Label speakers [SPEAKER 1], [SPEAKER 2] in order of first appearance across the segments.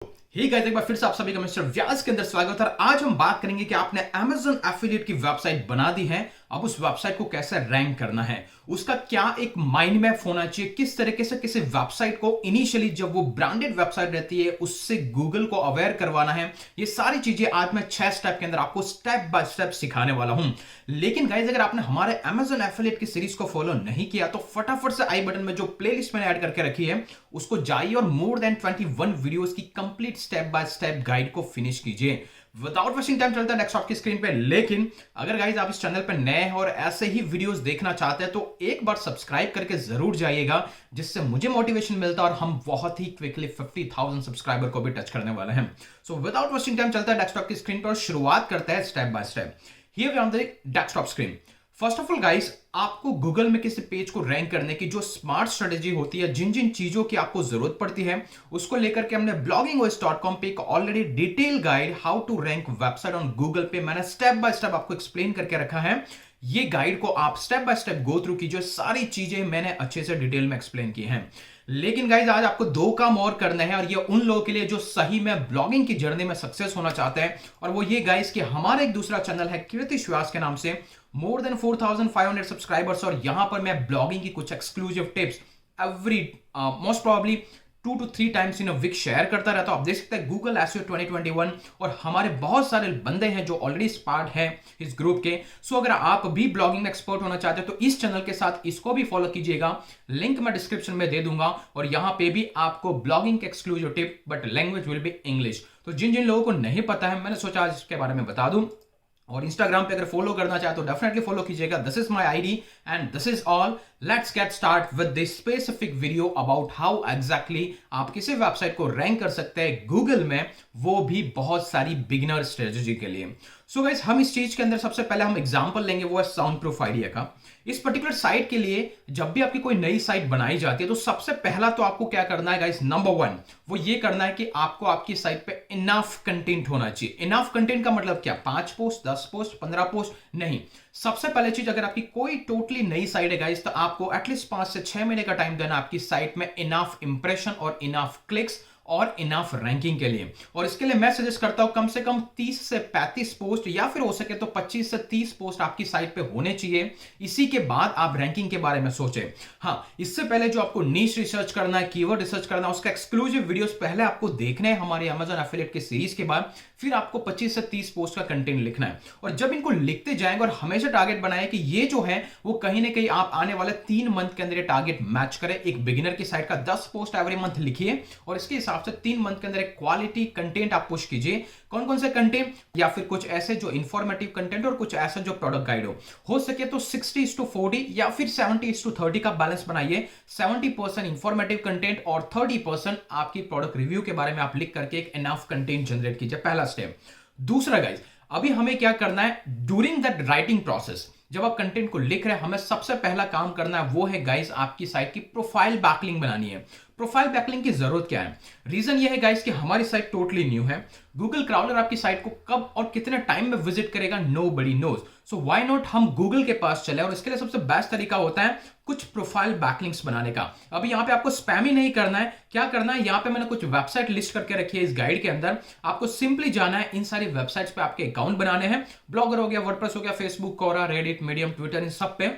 [SPEAKER 1] Hey guys, एक बार फिर से आप सभी का मिस्टर व्यास के अंदर स्वागत है। और आज हम बात करेंगे कि आपने Amazon एफिलिएट की वेबसाइट बना दी है, अब उस वेबसाइट को कैसे रैंक करना है, उसका क्या एक माइंड मैप होना चाहिए, किस तरीके से किसी वेबसाइट को इनिशियली जब वो ब्रांडेड वेबसाइट रहती है उससे गूगल को अवेयर करवाना है। ये सारी चीजें आज मैं 6 स्टेप के अंदर आपको स्टेप बाय स्टेप सिखाने वाला हूं। लेकिन गाइस, अगर आपने हमारे Amazon एफिलिएट की सीरीज को फॉलो नहीं किया तो फटाफट से आई बटन में जो प्लेलिस्ट मैंने ऐड करके रखी है उसको जाइए और मोर देन 21 वीडियोस की complete step by step guide को फिनिश कीजिए। विदाउट वेस्टिंग टाइम चलता है डेस्कटॉप की स्क्रीन पे। लेकिन अगर गाइस आप इस चैनल पे नए हैं और ऐसे ही वीडियोस देखना चाहते हैं तो एक बार सब्सक्राइब करके जरूर जाइएगा, जिससे मुझे मोटिवेशन मिलता है और हम बहुत ही क्विकली 50,000 सब्सक्राइबर को भी टच करने वाले हैं। सो विदाउट वेस्टिंग टाइम चलता है डेस्कटॉप की स्क्रीन पर और शुरुआत करते हैं step by step. Here we are on the desktop screen. First of all guys, आपको गूगल में किसी पेज को रैंक करने की जो स्मार्ट स्ट्रेटेजी होती है, जिन जिन चीजों की आपको जरूरत पड़ती है, उसको लेकर के हमने bloggingos.com पे एक already detail guide how to rank website on Google पे मैंने स्टेप बाय स्टेप आपको एक्सप्लेन करके रखा है। ये गाइड को आप step by step go through कीजिए, सारी चीजें मैंने अच्छे से डिटेल में एक्सप्लेन की हैं। लेकिन गाइज आज आपको 2 काम और करने हैं, और ये उन लोगों के लिए जो सही में ब्लॉगिंग की जर्नी में सक्सेस होना चाहते हैं। और वो ये गाइज कि हमारा एक दूसरा चैनल है कीर्ति व्यास के नाम से, मोर देन 4,500 सब्सक्राइबर्स, और यहां पर मैं ब्लॉगिंग की कुछ exclusive tips every most probably 2 to 3 times in a week share करता रहता हूं। आप देख सकते हैं गूगल एसईओ 2021, और हमारे बहुत सारे बंदे हैं जो ऑलरेडी पार्ट है इस ग्रुप के। सो अगर आप भी ब्लॉगिंग में एक्सपर्ट होना चाहते हैं तो इस चैनल के साथ इसको भी फॉलो कीजिएगा, लिंक मैं डिस्क्रिप्शन में दे दूंगा। और यहां पे भी आपको ब्लॉगिंग के exclusive tip, but language will be English. तो जिन जिन लोगों को नहीं पता है, मैंने सोचा आज इसके बारे में बता दूं। और इंस्टाग्राम पे अगर फॉलो करना चाहे तो डेफिनेटली फॉलो कीजिएगा। This is my ID and this is all. Let's get start with this specific video about how exactly आप किसी वेबसाइट को रैंक कर सकते हैं गूगल में, वो भी बहुत सारी बिगिनर स्ट्रेटजी के लिए। सो गाइस, हम इस चीज के अंदर सबसे पहले हम एग्जांपल लेंगे, वो है साउंड प्रूफ आइडिया का। इस पर्टिकुलर साइट के लिए जब भी आपकी कोई नई साइट बनाई जाती है तो सबसे पहला तो आपको क्या करना है गाइस, नंबर 1 वो ये करना है कि आपको आपकी साइट पे इनफ कंटेंट होना चाहिए। इनफ कंटेंट का मतलब क्या? 5 पोस्ट, 10 पोस्ट, 15 पोस्ट नहीं। सबसे पहले चीज, अगर आपकी कोई टोटली नई साइट है गाइस, तो आपको एटलीस्ट 5 से 6 महीने का टाइम देना आपकी साइट में इनफ इंप्रेशन और इनफ क्लिक्स और इनफ रैंकिंग के लिए। और इसके लिए मैं सजेस्ट करता हूं कम से कम 30 से 35 पोस्ट, या फिर हो सके तो 25 से 30 पोस्ट आपकी साइट पे होने चाहिए। इसी के बाद आप रैंकिंग के बारे में सोचें। हाँ, इससे पहले जो आपको नीश रिसर्च करना है, कीवर्ड रिसर्च करना है, उसका एक्सक्लूसिव वीडियोस पहले आपको देखने हैं हमारे Amazon एफिलिएट के सीरीज के बाद। फिर आपको 25 से 30 पोस्ट का कंटेंट लिखना है। और जब इनको लिखते जाएंगे, और हमेशा टारगेट बनाए कि ये जो है वो कहीं ना कहीं आप आने वाले 3 मंथ के अंदर ये टारगेट मैच करें। एक बिगिनर की साइट का 10 पोस्ट एवरी मंथ लिखिए, और इसके हिसाब से 3 मंथ के अंदर एक क्वालिटी कंटेंट आप पुश कीजिए। कौन कौन से कंटेंट? या फिर कुछ ऐसे जो इंफॉर्मेटिव कंटेंट और कुछ ऐसा जो प्रोडक्ट गाइड हो सके तो 60:40 या फिर 70:30 का बैलेंस बनाइए। 70% इंफॉर्मेटिव कंटेंट और 30% आपकी प्रोडक्ट रिव्यू के बारे में आप लिख करके एक इनफ कंटेंट जनरेट कीजिए। पहला स्टेप। दूसरा गाइस, अभी हमें क्या करना है, ड्यूरिंग दैट राइटिंग प्रोसेस जब आप कंटेंट को लिख रहे हैं, हमें सबसे पहला काम करना है वो है गाइस आपकी साइट की प्रोफाइल बैकलिंक बनानी है। प्रोफाइल बैकलिंक की जरूरत क्या है? रीजन ये है गाइस कि हमारी साइट टोटली न्यू है। गूगल क्राउलर आपकी साइट को कब और कितने टाइम में विजिट करेगा, nobody knows. So why not हम गूगल के पास चले, और इसके लिए सबसे बेस्ट तरीका होता है कुछ प्रोफाइल बैकलिंक्स बनाने का। अभी यहां पे आपको स्पैम ही नहीं करना है। क्या करना है, यहां पे मैंने कुछ वेबसाइट लिस्ट करके रखी है इस गाइड के अंदर। आपको सिंपली जाना है, इन सारी वेबसाइट्स पे आपके अकाउंट बनाने हैं। ब्लॉगर हो गया, वर्डप्रेस हो गया, फेसबुक, कोरा, रेडिट, मीडियम, ट्विटर, इन सब पे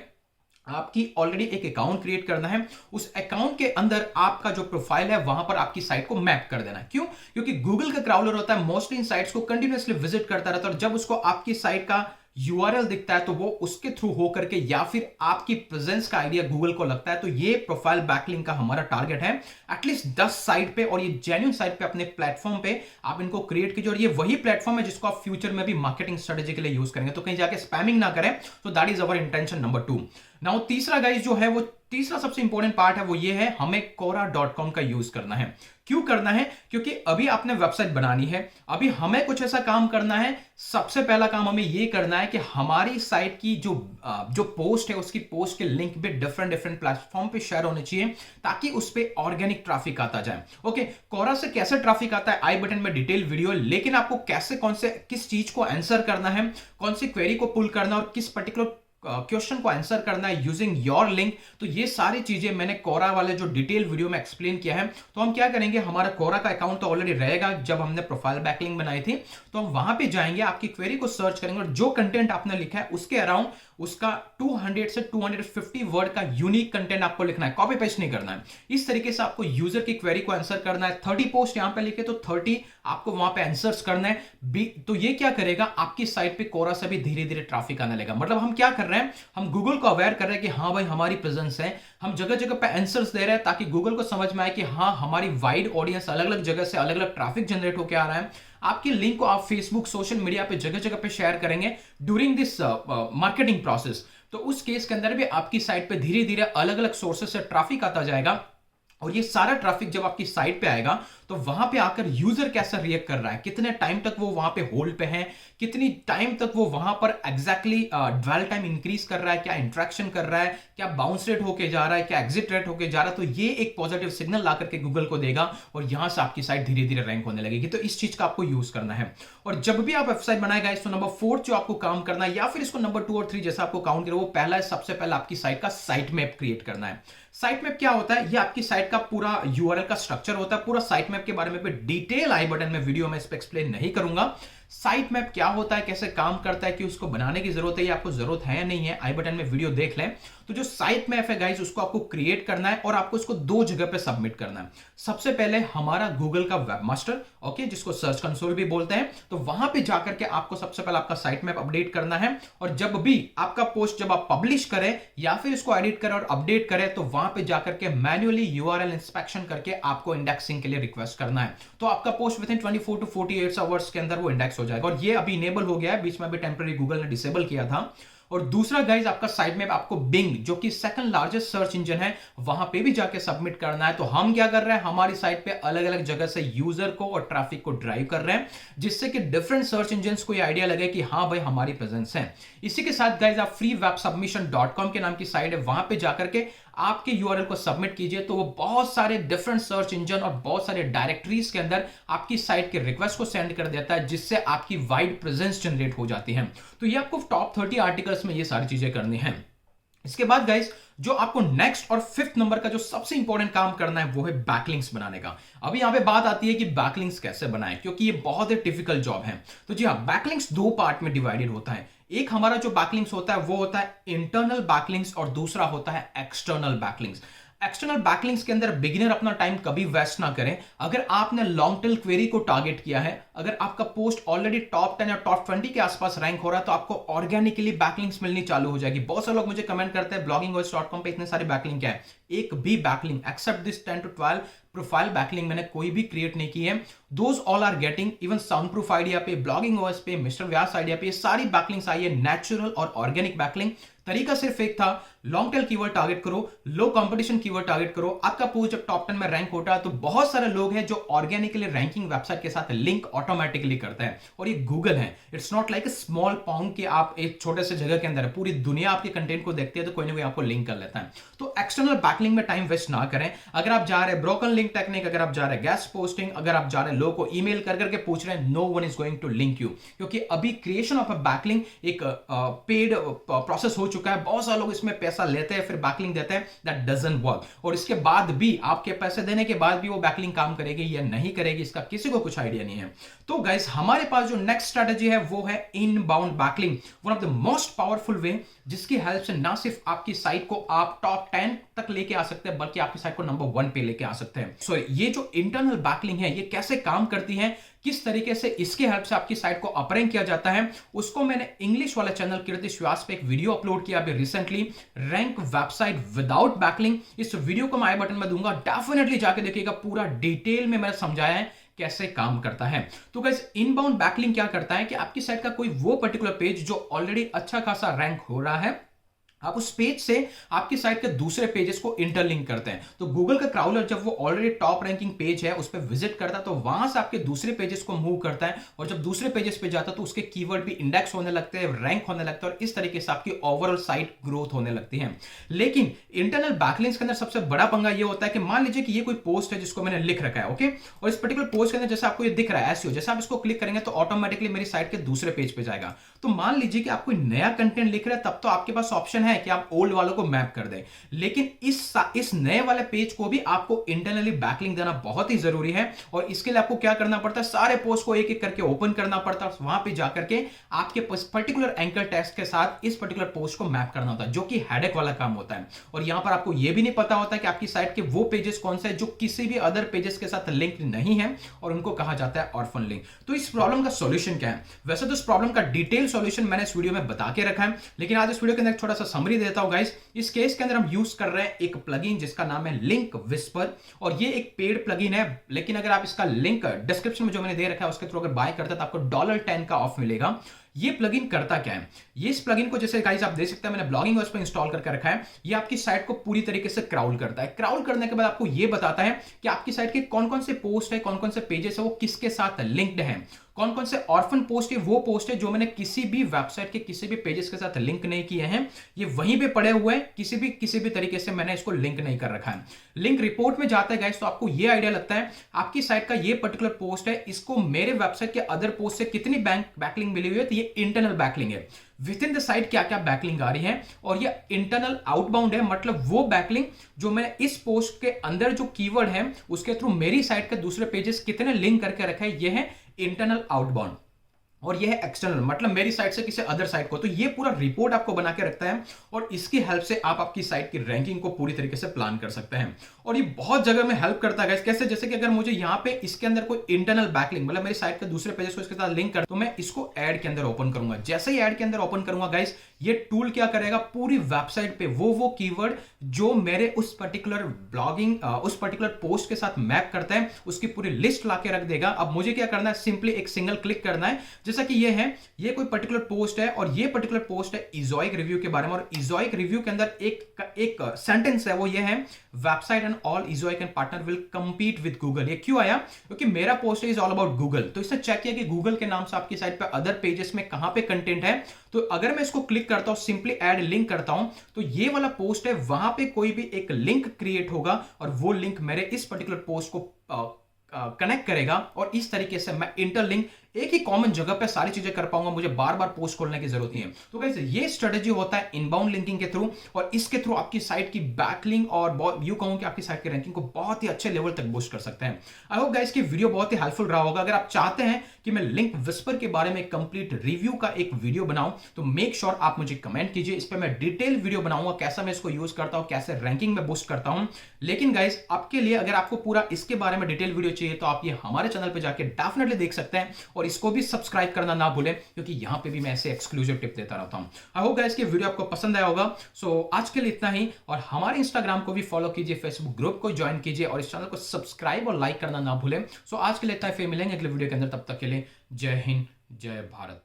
[SPEAKER 1] आपकी ऑलरेडी एक अकाउंट क्रिएट करना है। उस अकाउंट के अंदर आपका जो प्रोफाइल है वहां पर आपकी साइट को मैप कर देना है। क्यों? क्योंकि गूगल का क्राउलर होता है, मोस्टली इन साइट्स को कंटिन्यूअसली विजिट करता रहता है, और जब उसको आपकी साइट का यूआरएल दिखता है तो वो उसके थ्रू होकर के, या फिर आपकी प्रेजेंस का आइडिया गूगल को लगता है। तो ये प्रोफाइल बैकलिंक का हमारा टारगेट है एटलीस्ट 10 साइट पे, और ये जेन्युइन साइट पे अपने प्लेटफॉर्म पे आप इनको क्रिएट कीजिए। और ये वही प्लेटफॉर्म है जिसको आप फ्यूचर में भी मार्केटिंग स्ट्रेटेजी के लिए यूज करेंगे, तो कहीं जाके स्पैमिंग ना करें। तो that is our intention number 2। Now तीसरा गाइस जो है, वो तीसरा सबसे इंपॉर्टेंट पार्ट है, वो ये है हमें Quora.com का यूज करना है। क्यों करना है? क्योंकि अभी आपने वेबसाइट बनानी है, अभी हमें कुछ ऐसा काम करना है। सबसे पहला काम हमें ये करना है कि हमारी साइट की जो पोस्ट है, उसकी पोस्ट के लिंक भी डिफरेंट प्लेटफॉर्म पे शेयर होने चाहिए, ताकि उस पर ऑर्गेनिक ट्रैफिक आता जाए। ओके, Quora से कैसे ट्रैफिक आता है, आई बटन में डिटेल वीडियो। लेकिन आपको कैसे, कौन से, किस चीज को आंसर करना है, कौन सी क्वेरी को पुल करना और किस पर्टिकुलर क्वेश्चन को आंसर करना है यूजिंग योर लिंक। तो ये सारी चीजें मैंने कोरा वाले जो डिटेल वीडियो में एक्सप्लेन किया है। तो हम क्या करेंगे, हमारा कोरा का अकाउंट तो ऑलरेडी रहेगा, जब हमने प्रोफाइल बैकलिंक बनाई थी तो हम वहां पे जाएंगे, आपकी क्वेरी को सर्च करेंगे और जो कंटेंट आपने लिखा है उसके अराउंड उसका 200 से 250 वर्ड का यूनिक कंटेंट आपको लिखना है, कॉपी पेस्ट नहीं करना है। इस तरीके से आपको यूजर की क्वेरी को आंसर करना है। 30 पोस्ट यहां पे लिखे तो 30 आपको वहां पे आंसर्स करना है। तो ये क्या करेगा, आपकी साइट पे कोरा से भी धीरे धीरे ट्रैफिक आने लगेगा। मतलब हम क्या कर रहे हैं, हम गूगल को अवेयर कर रहे हैं कि हाँ भाई हमारी प्रेजेंस है, हम जगह जगह पे आंसर्स दे रहे हैं ताकि गूगल को समझ में आए कि हाँ हमारी वाइड ऑडियंस अलग अलग जगह से अलग अलग ट्रैफिक जनरेट होकर आ रहा है। आपकी लिंक को आप फेसबुक सोशल मीडिया पे जगह जगह पे शेयर करेंगे ड्यूरिंग दिस मार्केटिंग प्रोसेस। तो उस केस के अंदर भी आपकी साइट पे धीरे धीरे अलग अलग सोर्सेस से ट्रैफिक आता जाएगा और ये सारा ट्रैफिक जब आपकी साइट पे आएगा तो वहां पे आकर यूजर कैसा रिएक्ट कर रहा है, कितने टाइम तक वो वहां पे होल्ड पे है, कितनी टाइम तक वो वहां पर एग्जैक्टली ड्वेल टाइम इंक्रीज कर रहा है, क्या इंटरेक्शन कर रहा है, क्या बाउंस रेट होके जा रहा है, क्या एग्जिट रेट होके जा रहा है। तो ये एक पॉजिटिव सिग्नल ला करके गूगल को देगा और यहां से आपकी साइट धीरे धीरे रैंक होने लगेगी। तो इस चीज का आपको यूज करना है। और जब भी आप वेबसाइट बनाएगा तो नंबर 4 जो आपको काम करना है, या फिर इसको नंबर 2 और 3 जैसा आपको काउंट करें, वो पहला है, सबसे पहले आपकी साइट का साइट मैप क्रिएट करना है। साइट मैप क्या होता है, ये आपकी साइट का पूरा यूआरएल का स्ट्रक्चर होता है। पूरा साइट मैप के बारे में डिटेल आई बटन में वीडियो में इस पे एक्सप्लेन नहीं करूंगा। साइट मैप क्या होता है, कैसे काम करता है, कि उसको बनाने की जरूरत है या आपको जरूरत है या नहीं है, आई बटन में वीडियो देख लें। तो जो साइट मैप है गाइस, उसको आपको क्रिएट करना है और आपको इसको 2 जगह पे सबमिट करना है। सबसे पहले हमारा गूगल का वेबमास्टर, ओके, जिसको सर्च कंसोल भी बोलते हैं, तो वहां पे जाकर के आपको सबसे पहले आपका साइट मैप अपडेट करना है। और जब भी आपका पोस्ट जब आप पब्लिश करें या फिर इसको एडिट करें और अपडेट करें, तो वहां पे जाकर के मैन्युअली यूआरएल इंस्पेक्शन करके आपको इंडेक्सिंग के लिए रिक्वेस्ट करना है। तो आपका post within 24 to 48 hours के अंदर वो इंडेक्स हो जाएगा। और ये अभी इनेबल हो गया है, बीच में अभी टेम्पररी गूगल ने डिसेबल किया था। और दूसरा गाइज, आपका साइट मैप आपको बिंग, जो कि सेकंड लार्जेस्ट सर्च इंजन है, वहां पे भी जाके सबमिट करना है। तो हम क्या कर रहे हैं, हमारी साइट पे अलग अलग जगह से यूजर को और ट्रैफिक को ड्राइव कर रहे हैं, जिससे कि डिफरेंट सर्च इंजन को यह आइडिया लगे कि हाँ भाई हमारी प्रेजेंस है। इसी के साथ गाइज, आप freewebsubmission.com के नाम की साइट है, वहां पे जाकर के आपके यूआरएल को सबमिट कीजिए। तो वो बहुत सारे डिफरेंट सर्च इंजन और बहुत सारे डायरेक्टरीज के अंदर आपकी साइट के रिक्वेस्ट को सेंड कर देता है, जिससे आपकी वाइड प्रेजेंस जनरेट हो जाती है। तो ये आपको टॉप 30 आर्टिकल्स में ये सारी चीजें करनी है। इसके बाद गाइस, जो आपको नेक्स्ट और 5th नंबर का जो सबसे इंपॉर्टेंट काम करना है, वो है बैकलिंक्स बनाने का। अभी यहां पे बात आती है कि बैकलिंक्स कैसे बनाएं, क्योंकि ये बहुत ही डिफिकल्ट जॉब है। तो जी हाँ, बैकलिंक्स 2 पार्ट में डिवाइडेड होता है। एक हमारा जो बैकलिंक्स होता है वो होता है इंटरनल बैकलिंक्स और दूसरा होता है एक्सटर्नल बैकलिंक्स। एक्सटर्नल बैकलिंक्स के अंदर बिगिनर अपना टाइम कभी वेस्ट ना करें। अगर आपने लॉन्ग टेल क्वेरी को टारगेट किया है, अगर आपका पोस्ट ऑलरेडी टॉप 10 या टॉप 20 के आसपास रैंक हो रहा है, तो आपको ऑर्गेनिकली बैकलिंक्स मिलनी चालू हो जाएगी। बहुत सारे लोग मुझे कमेंट करते हैं bloggingos.com पे इतने सारे बैकलिंक है, एक भी backlink except this 10 to 12 profile backlink मैंने कोई भी क्रिएट नहीं की है। Those all are getting, even sound proof idea पे, ब्लॉगिंग ओएस पे, मिस्टर व्यास आइडिया पे, ये सारी बैकलिंक्स आई है, नेचुरल और ऑर्गेनिक बैकलिंक। तरीका सिर्फ एक था, लॉन्ग टेल कीवर्ड टारगेट करो, लो कंपटीशन कीवर्ड टारगेट करो। आपका पोस्ट जब टॉप 10 में रैंक होता है, तो बहुत सारे लोग हैं जो ऑर्गेनिकली रैंकिंग वेबसाइट के साथ लिंक ऑटोमेटिकली करते हैं। और ये गूगल है, it's not like a small pound कि आप एक छोटे से जगह के अंदर है, पूरी दुनिया आपके कंटेंट को देखती है, तो कोई ना कोई आपको लिंक कर लेता है। तो एक्सटर्नल बैकलिंक में टाइम वेस्ट ना करें। अगर आप जा रहे हैं ब्रोकन लिंक टेक्निक, अगर आप जा रहे हैं गेस्ट पोस्टिंग, अगर आप जा रहे हैं लोगों को ईमेल कर करके पूछ रहे हैं, no one is going to link you, क्योंकि अभी क्रिएशन ऑफ अ बैकलिंक एक पेड प्रोसेस हो चुका है। बहुत सारे लोग इसमें पैसा लेते हैं, फिर बैकलिंक देते हैं, दैट डजंट वर्क। और इसके बाद भी, आपके पैसे देने के बाद भी वो बैकलिंक काम करेगी या नहीं करेगी, इसका किसी को कुछ आइडिया नहीं है। तो गाइस, हमारे पास जो नेक्स्ट स्ट्रेटजी है वो है inbound backlink, one of the most powerful वे, जिसकी हेल्प से ना सिर्फ आपकी साइट को आप टॉप 10 तक लेके आ सकते हैं, बल्कि आपकी साइट को नंबर 1 पे लेके आ सकते हैं। सो ये जो इंटरनल बैकलिंक है, ये कैसे काम करती है, किस तरीके से इसके हेल्प से आपकी साइट को अपरैंक किया जाता है, उसको मैंने इंग्लिश वाले चैनल कीर्ति व्यास पे एक वीडियो अपलोड किया अभी recently, rank website without backlink. इस वीडियो को मैं आई बटन में दूंगा, डेफिनेटली जाके देखिएगा, पूरा डिटेल में मैंने समझाया है कैसे काम करता है। तो गाइस, इनबाउंड बैकलिंक क्या करता है कि आपकी साइट का कोई वो पर्टिकुलर पेज जो ऑलरेडी अच्छा खासा रैंक हो रहा है, आप उस पेज से आपकी साइट के दूसरे पेजेस को इंटरलिंक करते हैं। तो गूगल का क्राउलर जब वो ऑलरेडी टॉप रैंकिंग पेज है उस पर विजिट करता है तो वहां से आपके दूसरे पेजेस को मूव करता है, और जब दूसरे पेजेस पे जाता है तो उसके कीवर्ड भी इंडेक्स होने लगते हैं, रैंक होने लगता है, और इस तरीके से आपकी ओवरऑल साइट ग्रोथ होने लगती है। लेकिन इंटरनल बैकलिंक्स के अंदर सबसे बड़ा पंगा ये होता है कि मान लीजिए कि ये कोई पोस्ट है जिसको मैंने लिख रखा है, ओके, और इस पर्टिकुलर पोस्ट के अंदर जैसे आपको ये दिख रहा है एसईओ, जैसे आप इसको क्लिक करेंगे तो ऑटोमेटिकली मेरी साइट के दूसरे पेज पे जाएगा। तो मान लीजिए कि आप कोई नया कंटेंट लिख रहे हैं, तब तो आपके पास ऑप्शन है कि आप ओल्ड वालों को मैप कर दें, लेकिन इस नए वाले पेज को भी आपको इंटरनली बैकलिंक देना बहुत ही जरूरी है। और इसके लिए आपको क्या करना पड़ता है, सारे पोस्ट को एक एक करके ओपन करना पड़ता है, वहां पे जाकर के आपके पर्टिकुलर एंकर टेक्स्ट के साथ इस पर्टिकुलर पोस्ट को मैप करना होता है, जो कि हेडेक वाला काम होता है। और यहां पर आपको यह भी नहीं पता होता कि आपकी साइट के वो पेजेस कौन से हैं जो किसी भी अदर पेजेस के साथ लिंक नहीं है, और उनको कहा जाता है ऑर्फन लिंक। तो इस प्रॉब्लम का सॉल्यूशन क्या है? वैसे तो इस प्रॉब्लम का डिटेल सॉल्यूशन मैंने इस वीडियो में बता के रखा है, लेकिन आज इस वीडियो के अंदर थोड़ा सा समरी देता हूं गाइस। इस केस के अंदर हम यूज कर रहे हैं एक प्लगइन जिसका नाम है लिंक विस्पर, और ये एक पेड प्लगइन है, लेकिन अगर आप इसका लिंक डिस्क्रिप्शन में जो मैंने दे रखा है उसके थ्रू अगर बाय करते हैं तो आपको $10 का ऑफ मिलेगा। ये प्लगइन करता क्या है? ये इस प्लगइन को जैसे गाइस आप देख सकते हैं मैंने ब्लॉगिंग वर्क्स पे इंस्टॉल करके रखा है। ये आपकी साइट को पूरी तरीके से क्राउल करता है। क्राउल करने के बाद आपको ये बताता है कि आपकी साइट के कौन कौन से पोस्ट है, कौन कौन से पेजेस है, वो किसके साथ लिंक्ड है, कौन कौन से ऑर्फन पोस्ट है, वो पोस्ट है जो मैंने किसी भी वेबसाइट के किसी भी पेजेस के साथ लिंक नहीं किए हैं, ये वहीं पे पड़े हुए हैं, किसी भी तरीके से मैंने इसको लिंक नहीं कर रखा है। लिंक रिपोर्ट में जाता है गाइस तो आपको ये आइडिया लगता है आपकी साइट का ये पर्टिकुलर पोस्ट है, इसको मेरे वेबसाइट के अदर पोस्ट से कितनी बैकलिंक मिली हुई है, तो ये इंटरनल बैकलिंक है। विद इन द साइट क्या क्या बैकलिंक आ रही है, और ये इंटरनल आउटबाउंड है, मतलब वो बैकलिंक जो मैंने इस पोस्ट के अंदर जो कीवर्ड है उसके थ्रू मेरी साइट के दूसरे पेजेस कितने लिंक करके रखा है, ये है इंटरनल आउटबाउंड। और ये है एक्सटर्नल, मतलब मेरी साइट से किसी अदर साइट को। तो ये पूरा रिपोर्ट आपको बना के रखता है, और इसकी हेल्प से आप आपकी साइट की रैंकिंग को पूरी तरीके से प्लान कर सकते हैं। और ये बहुत जगह में हेल्प करता है। कैसे? जैसे कि अगर मुझे यहाँ पे इसके अंदर कोई इंटरनल बैकलिंक, मतलब मेरी साइट के दूसरे पेजेस को इसके साथ लिंक कर, तो मैं इसको ऐड के अंदर ओपन करूंगा। जैसे ही ऐड के अंदर ओपन करूंगा गाइस, ये टूल क्या करेगा, पूरी वेबसाइट पे वो कीवर्ड जो मेरे उस पर्टिकुलर ब्लॉगिंग उस पर्टिकुलर पोस्ट के साथ मैप करता है, उसकी पूरी लिस्ट ला के रख देगा। अब मुझे क्या करना है, सिंपली एक सिंगल क्लिक करना है। जैसा कि ये कोई पर्टिकुलर पोस्ट है, और ये पर्टिकुलर पोस्ट है इजोइक रिव्यू के बारे में, और इजोइक रिव्यू के अंदर एक सेंटेंस है, वो ये है, website and all Ezoic and partner will compete with Google. ये क्यों आया? क्योंकि मेरा post is all about Google. तो इससे चेक किया कि गूगल के नाम से आपकी साइट पे अदर पेजेस में कहां पे कंटेंट है। तो अगर मैं इसको क्लिक करता हूं, सिंपली ऐड लिंक करता हूं, तो ये वाला पोस्ट है, वहां पे कोई भी एक लिंक क्रिएट होगा, और वो लिंक मेरे इस पर्टिकुलर पोस्ट को कनेक्ट करेगा, और इस तरीके से मैं इंटरलिंक एक ही कॉमन जगह पे सारी चीजें कर पाऊंगा, मुझे बार बार पोस्ट खोलने की जरूरत नहीं है। तो गाइस ये स्ट्रेटजी होता है इनबाउंड लिंकिंग के थ्रू, और इसके थ्रू आपकी साइट की बैकलिंक और यूं कहूं कि आपकी साइट की रैंकिंग को बहुत ही अच्छे लेवल तक बूस्ट कर सकते हैं। आई होप गाइस की वीडियो बहुत ही हेल्पफुल रहा होगा। अगर आप चाहते हैं कि मैं लिंक विस्पर के बारे में कंप्लीट रिव्यू का एक वीडियो बनाऊं, तो मेक श्योर आप मुझे कमेंट कीजिए। इस पर मैं डिटेल वीडियो बनाऊंगा, कैसा मैं इसको यूज करता हूं, कैसे रैंकिंग में बूस्ट करता हूं। लेकिन गाइस आपके लिए अगर आपको पूरा इसके बारे में डिटेल वीडियो चाहिए, तो आप ये हमारे चैनल पर जाकर डेफिनेटली देख सकते हैं, और इसको भी सब्सक्राइब करना ना भूलें, क्योंकि यहां पे भी मैं ऐसे एक्सक्लूसिव टिप देता रहता हूं। आई होप गाइस कि वीडियो आपको पसंद आया होगा। सो आज के लिए इतना ही, और हमारे इंस्टाग्राम को भी फॉलो कीजिए, फेसबुक ग्रुप को ज्वाइन कीजिए, और इस चैनल को सब्सक्राइब और लाइक करना ना भूलें। सो आज के लिए इतना ही, फिर मिलेंगे अगले वीडियो के अंदर। तब तक के लिए जय हिंद, जय भारत।